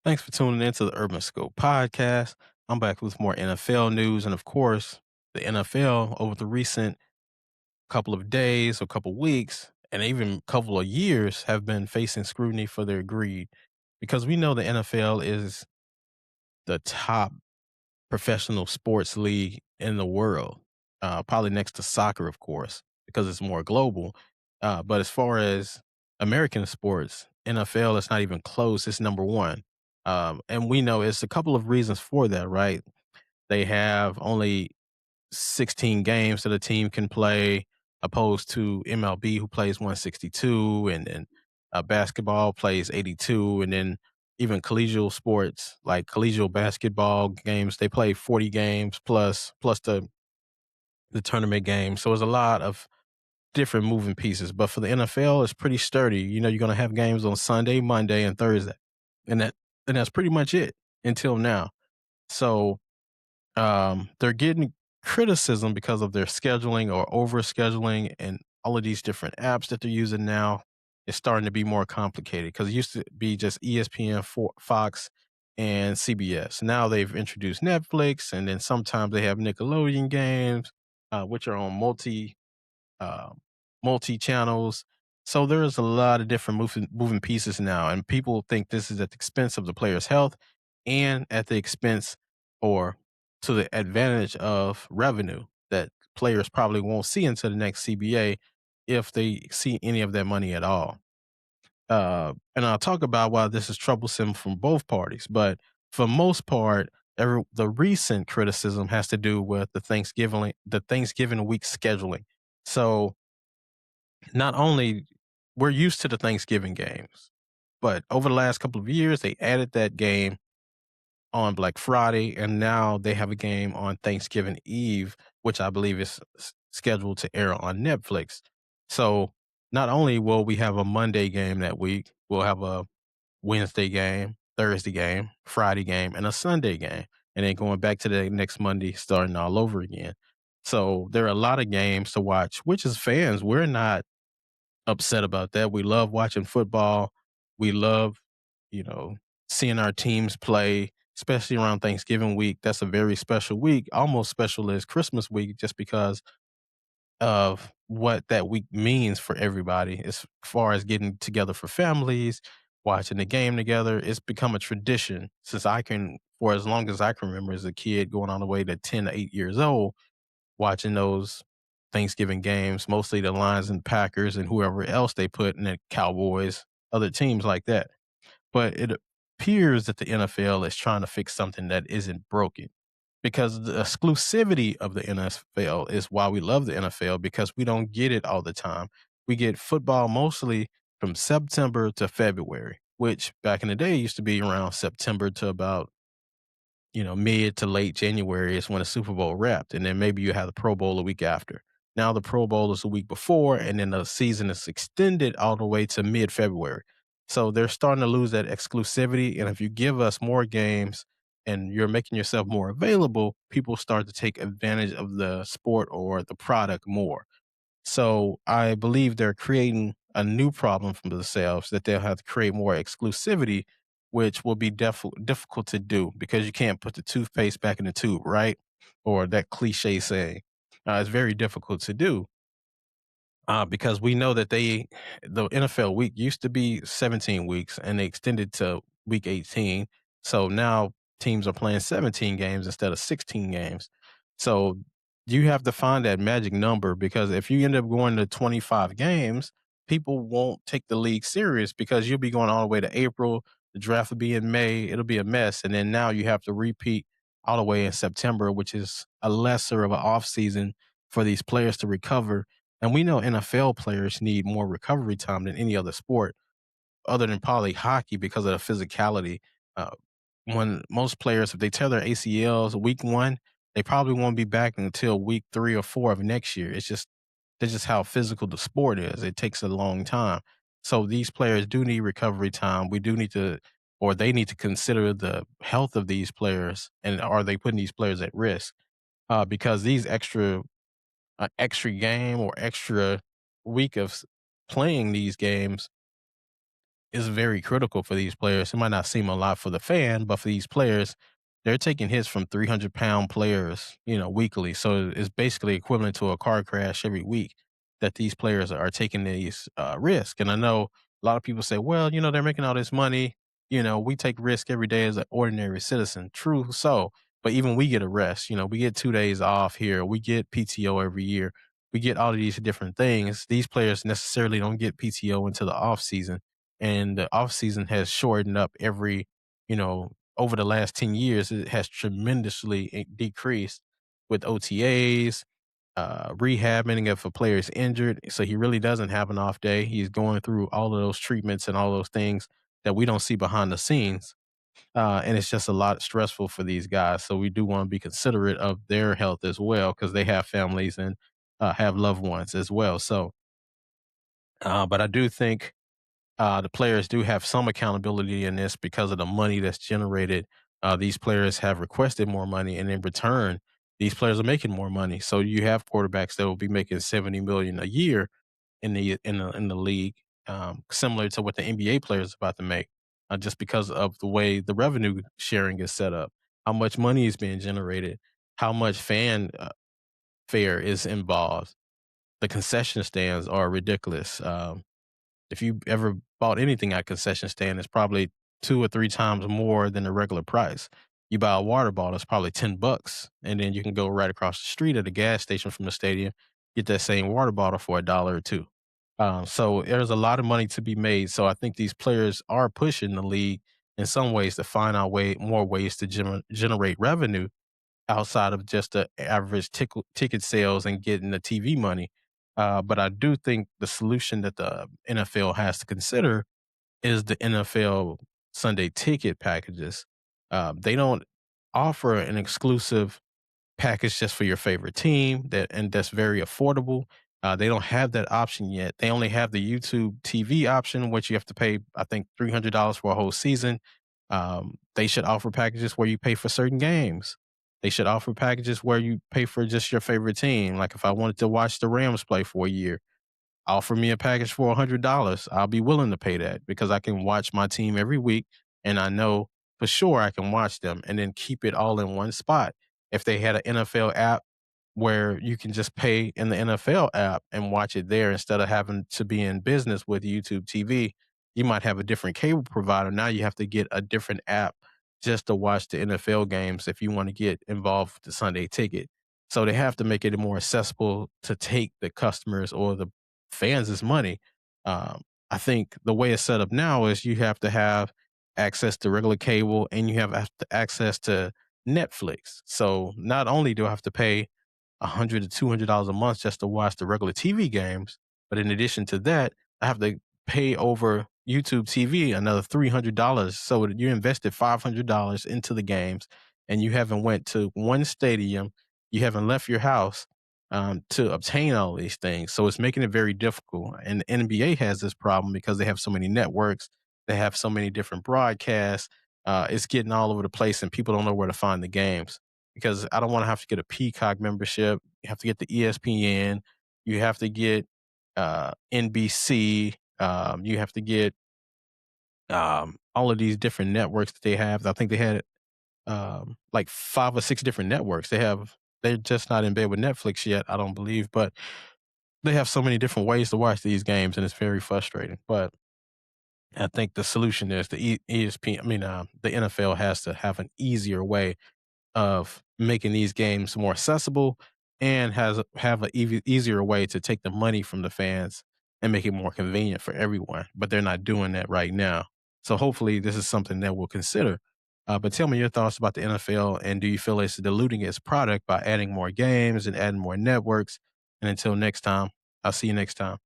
Thanks for tuning in to the Urban Scope podcast. I'm back with more NFL news. And of course, the NFL over the recent couple of days or couple weeks and even couple of years have been facing scrutiny for their greed because we know the NFL is the top professional sports league in the world, probably next to soccer, of course, because it's more global. But as far as American sports, NFL is not even close. It's number one. And we know it's a couple of reasons for that, right? They have only 16 games that a team can play, opposed to MLB, who plays 162, and then basketball plays 82, and then even collegial sports like collegial basketball games, they play 40 games plus the tournament game. So it's a lot of different moving pieces. But for the NFL, it's pretty sturdy. You know, you're going to have games on Sunday, Monday, and Thursday, and that's pretty much it until now. So they're getting criticism because of their scheduling or over scheduling and all of these different apps that they're using now. It's starting to be more complicated because it used to be just ESPN, Fox, and CBS. Now they've introduced Netflix, and then sometimes they have Nickelodeon games, which are on uh, multi channels. So there's a lot of different moving pieces now, and people think this is at the expense of the player's health and at the expense or to the advantage of revenue that players probably won't see until the next CBA if they see any of that money at all. And I'll talk about why this is troublesome from both parties, but for most part, the recent criticism has to do with the Thanksgiving week scheduling. So not only we're used to the Thanksgiving games, but over the last couple of years, they added that game on Black Friday, and now they have a game on Thanksgiving Eve, which I believe is scheduled to air on Netflix. So not only will we have a Monday game that week, we'll have a Wednesday game, Thursday game, Friday game, and a Sunday game, and then going back to the next Monday, starting all over again. So there are a lot of games to watch, which as fans, we're not upset about that. We love watching football. We love, you know, seeing our teams play, especially around Thanksgiving week. That's a very special week, almost special as Christmas week, just because of what that week means for everybody as far as getting together for families, watching the game together. It's become a tradition since for as long as I can remember as a kid, going all the way to 10 to 8 years old watching those Thanksgiving games, mostly the Lions and Packers and whoever else they put in the Cowboys, other teams like that. But it appears that the NFL is trying to fix something that isn't broken because the exclusivity of the NFL is why we love the NFL because we don't get it all the time. We get football mostly from September to February, which back in the day used to be around September to about mid to late January is when the Super Bowl wrapped, and then maybe you have the Pro Bowl a week after. Now the Pro Bowl is a week before, and then the season is extended all the way to mid February. So they're starting to lose that exclusivity. And if you give us more games and you're making yourself more available, people start to take advantage of the sport or the product more. So I believe they're creating a new problem for themselves that they'll have to create more exclusivity, which will be difficult to do because you can't put the toothpaste back in the tube, right? Or that cliche saying. It's very difficult to do because we know that the NFL week used to be 17 weeks and they extended to week 18. So now teams are playing 17 games instead of 16 games. So you have to find that magic number because if you end up going to 25 games, people won't take the league serious because you'll be going all the way to April. The draft will be in May. It'll be a mess. And then now you have to repeat all the way in September, which is a lesser of an off season for these players to recover, and we know NFL players need more recovery time than any other sport, other than probably hockey because of the physicality. Uh, when most players, if they tear their ACLs week one, they probably won't be back until week 3 or 4 of next year. That's just how physical the sport is. It takes a long time. So these players do need recovery time. We do need to, or they need to consider the health of these players and are they putting these players at risk? Because these extra game or extra week of playing these games is very critical for these players. It might not seem a lot for the fan, but for these players, they're taking hits from 300-pound players, weekly. So it's basically equivalent to a car crash every week that these players are taking these risks. And I know a lot of people say, well, they're making all this money. We take risk every day as an ordinary citizen. True. So, but even we get a rest. We get 2 days off here. We get PTO every year. We get all of these different things. These players necessarily don't get PTO until the off season, and the off season has shortened up over the last 10 years. It has tremendously decreased with OTAs, rehabbing if a player is injured. So he really doesn't have an off day. He's going through all of those treatments and all those things that we don't see behind the scenes. And it's just a lot stressful for these guys. So we do want to be considerate of their health as well, because they have families and have loved ones as well. So, but I do think the players do have some accountability in this because of the money that's generated. These players have requested more money, and in return, these players are making more money. So you have quarterbacks that will be making 70 million a year in the league, similar to what the NBA players are about to make, just because of the way the revenue sharing is set up, how much money is being generated, how much fan fare is involved. The concession stands are ridiculous. If you ever bought anything at a concession stand, it's probably 2 or 3 times more than the regular price. You buy a water bottle, it's probably $10, and then you can go right across the street at a gas station from the stadium, get that same water bottle for a dollar or 2. So there's a lot of money to be made. So I think these players are pushing the league in some ways to find out more ways to generate revenue outside of just the average ticket sales and getting the TV money. But I do think the solution that the NFL has to consider is the NFL Sunday ticket packages. They don't offer an exclusive package just for your favorite team that's very affordable. They don't have that option yet. They only have the YouTube TV option, which you have to pay, I think, $300 for a whole season. They should offer packages where you pay for certain games. They should offer packages where you pay for just your favorite team. Like if I wanted to watch the Rams play for a year, offer me a package for $100. I'll be willing to pay that because I can watch my team every week, and I know for sure I can watch them and then keep it all in one spot. If they had an NFL app where you can just pay in the NFL app and watch it there instead of having to be in business with YouTube TV, you might have a different cable provider. Now you have to get a different app just to watch the NFL games if you want to get involved with the Sunday ticket. So they have to make it more accessible to take the customers or the fans' money. I think the way it's set up now is you have to have access to regular cable and you have access to Netflix. So not only do I have to pay $100 to $200 a month just to watch the regular TV games, but in addition to that, I have to pay over YouTube TV another $300. So you invested $500 into the games, and you haven't went to one stadium, you haven't left your house to obtain all these things. So it's making it very difficult. And the NBA has this problem because they have so many networks, they have so many different broadcasts. It's getting all over the place, and people don't know where to find the games because I don't want to have to get a Peacock membership. You have to get the ESPN. You have to get NBC. You have to get all of these different networks that they have. I think they had like 5 or 6 different networks. They're just not in bed with Netflix yet, I don't believe, but they have so many different ways to watch these games, and it's very frustrating. But I think the solution is ESPN. I mean, the NFL has to have an easier way of making these games more accessible and have an easier way to take the money from the fans and make it more convenient for everyone. But they're not doing that right now. So hopefully this is something that we'll consider. But tell me your thoughts about the NFL, and do you feel it's diluting its product by adding more games and adding more networks? And until next time, I'll see you next time.